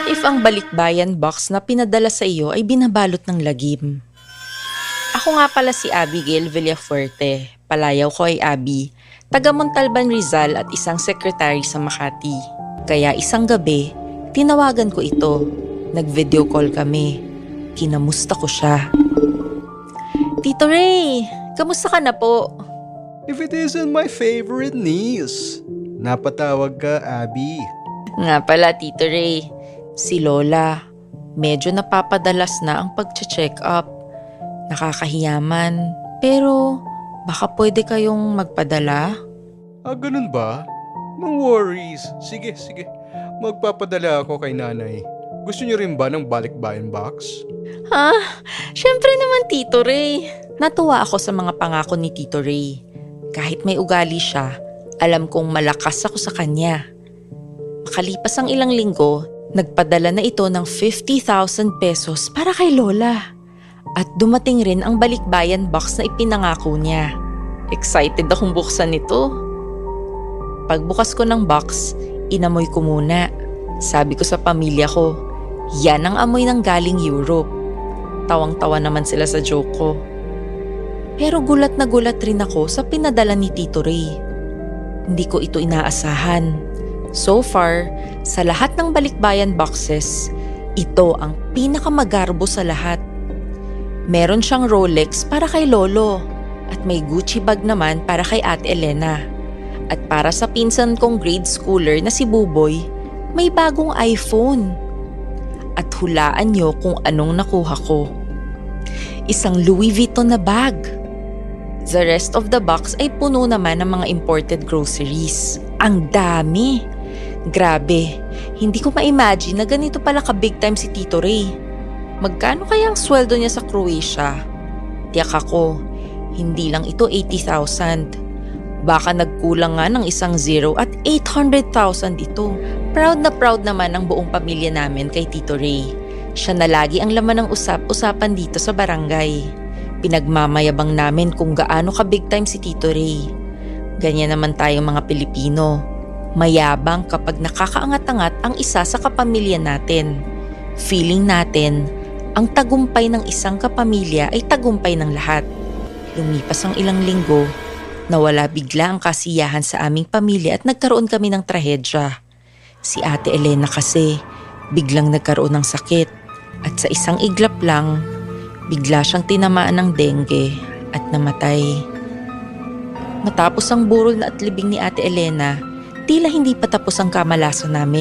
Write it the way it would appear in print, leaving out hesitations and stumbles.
What if ang balikbayan box na pinadala sa iyo ay binabalot ng lagim? Ako nga pala si Abigail Villafuerte. Palayaw ko ay Abby, taga Montalban, Rizal at isang sekretary sa Makati. Kaya isang gabi, tinawagan ko ito. Nag-video call kami. Kinamusta ko siya. Tito Ray, kamusta ka na po? If it isn't my favorite niece. Napatawag ka, Abby. Nga pala, Tito Ray, si Lola, medyo napapadalas na ang pag-check up. Nakakahiyaman, pero baka pwede kayong magpadala? Ganun ba? No worries. Sige. Magpapadala ako kay nanay. Gusto niyo rin ba ng balikbayan box? Ha? Syempre naman, Tito Ray. Natuwa ako sa mga pangako ni Tito Ray. Kahit may ugali siya, alam kong malakas ako sa kanya. Makalipas ang ilang linggo, nagpadala na ito ng 50,000 pesos para kay Lola. At dumating rin ang balikbayan box na ipinangako niya. Excited akong buksan ito. Pagbukas ko ng box, inamoy ko muna. Sabi ko sa pamilya ko, yan ang amoy ng galing Europe. Tawang-tawa naman sila sa joke ko. Pero gulat na gulat rin ako sa pinadala ni Tito Ray. Hindi ko ito inaasahan. So far, sa lahat ng balikbayan boxes, ito ang pinakamagarbo sa lahat. Meron siyang Rolex para kay Lolo at may Gucci bag naman para kay Ate Elena. At para sa pinsan kong grade schooler na si Buboy, may bagong iPhone. At hulaan niyo kung anong nakuha ko. Isang Louis Vuitton na bag. The rest of the box ay puno naman ng mga imported groceries. Ang dami! Grabe, hindi ko ma-imagine na ganito pala ka-big time si Tito Ray. Magkano kaya ang sweldo niya sa Croatia? Tiyak ako, hindi lang ito 80,000. Baka nagkulang nga ng isang zero at 800,000 ito. Proud naman ang buong pamilya namin kay Tito Ray. Siya na lagi ang laman ng usap-usapan dito sa barangay. Pinagmamayabang namin kung gaano ka-big time si Tito Ray. Ganyan naman tayong mga Pilipino. Mayabang kapag nakakaangat-angat ang isa sa kapamilya natin. Feeling natin, ang tagumpay ng isang kapamilya ay tagumpay ng lahat. Lumipas ang ilang linggo, nawala bigla ang kasiyahan sa aming pamilya at nagkaroon kami ng trahedya. Si Ate Elena kasi, biglang nagkaroon ng sakit at sa isang iglap lang, bigla siyang tinamaan ng dengue at namatay. Matapos ang burol na at libing ni Ate Elena, tila hindi pa tapos ang kamalasan namin.